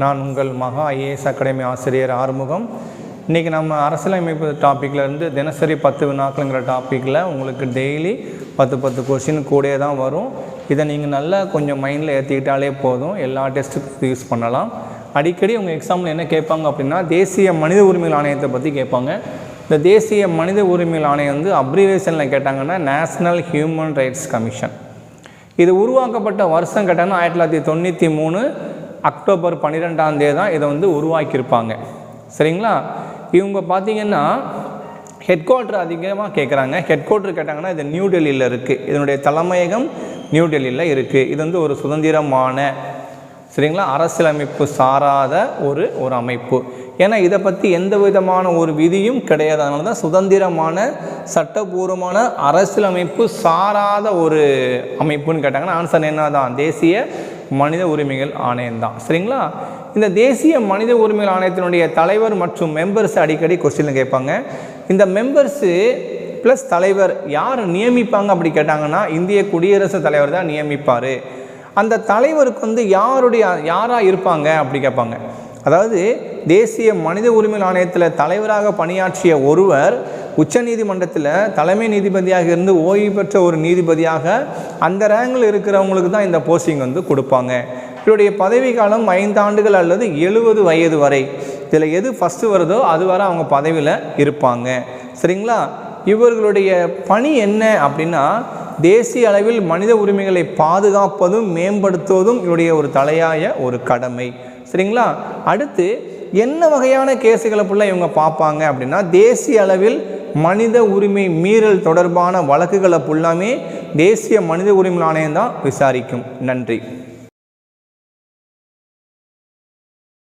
நான் உங்கள் மகா ஐஏஎஸ் அகாடமி ஆசிரியர் ஆறுமுகம். இன்றைக்கி நம்ம அரசியலமைப்பு டாப்பிக்லேருந்து தினசரி 10 வினாக்களுங்கிற டாப்பிக்கில் உங்களுக்கு டெய்லி 10 கொஷின் கூட தான் வரும். இதை நீங்கள் நல்லா கொஞ்சம் மைண்டில் ஏற்றிக்கிட்டாலே போதும், எல்லா டெஸ்ட்டுக்கும் யூஸ் பண்ணலாம். அடிக்கடி உங்கள் எக்ஸாமில் என்ன கேட்பாங்க அப்படின்னா, தேசிய மனித உரிமைகள் ஆணையத்தை பற்றி கேட்பாங்க. இந்த தேசிய மனித உரிமைகள் ஆணையம் வந்து அப்ரிவேஷனில் கேட்டாங்கன்னா நேஷ்னல் ஹியூமன் ரைட்ஸ் கமிஷன். இது உருவாக்கப்பட்ட வருஷம் கேட்டாங்கன்னா 1993 அக்டோபர் 12 தான் இதை வந்து உருவாக்கியிருப்பாங்க. சரிங்களா? இவங்க பார்த்திங்கன்னா ஹெட் குவார்ட்டர் அதிகமாக கேட்குறாங்க. ஹெட் குவார்ட்டர் கேட்டாங்கன்னா இது நியூ டெல்லியில் இருக்குது. இதனுடைய தலைமையகம் நியூ டெல்லியில் இருக்குது. இது வந்து ஒரு சுதந்திரமான சரிங்களா அரசியலமைப்பு சாராத ஒரு அமைப்பு. ஏன்னா இதை பற்றி எந்த விதமான ஒரு விதியும் கிடையாது. அதனால தான் சுதந்திரமான சட்டபூர்வமான அரசியலமைப்பு சாராத ஒரு அமைப்புன்னு கேட்டாங்கன்னா ஆன்சர் என்ன தான்? தேசிய மனித உரிமைகள் ஆணையம் தான். சரிங்களா? இந்த தேசிய மனித உரிமைகள் ஆணையத்தினுடைய தலைவர் மற்றும் மெம்பர்ஸ் அடிக்கடி கொஸ்டின் கேட்பாங்க. இந்த மெம்பர்ஸு ப்ளஸ் தலைவர் யார் நியமிப்பாங்க அப்படி கேட்டாங்கன்னா இந்திய குடியரசுத் தலைவர் தான் நியமிப்பார். அந்த தலைவருக்கு வந்து யாராக இருப்பாங்க அப்படி கேட்பாங்க. அதாவது தேசிய மனித உரிமைகள் ஆணையத்தில் தலைவராக பணியாற்றிய ஒருவர் உச்சநீதிமன்றத்தில் தலைமை நீதிபதியாக இருந்து ஓய்வு பெற்ற ஒரு நீதிபதியாக அந்த ரேங்கில் இருக்கிறவங்களுக்கு தான் இந்த போஸ்டிங் வந்து கொடுப்பாங்க. இவருடைய பதவி காலம் 5 ஆண்டுகள் அல்லது 70 வயது வரை. இதில் எது ஃபஸ்ட்டு வருதோ அது வரை அவங்க பதவியில் இருப்பாங்க. சரிங்களா? இவர்களுடைய பணி என்ன அப்படின்னா, தேசிய அளவில் மனித உரிமைகளை பாதுகாப்பதும் மேம்படுத்துவதும் இவருடைய ஒரு தலையாய ஒரு கடமை. சரிங்களா? அடுத்து என்ன வகையான கேஸுகளை ஃபுல்லாக இவங்க பார்ப்பாங்க அப்படின்னா, தேசிய அளவில் மனித உரிமை மீறல் தொடர்பான வழக்குகளை ஃபுல்லாமே தேசிய மனித உரிமை ஆணையம் தான் விசாரிக்கும். நன்றி.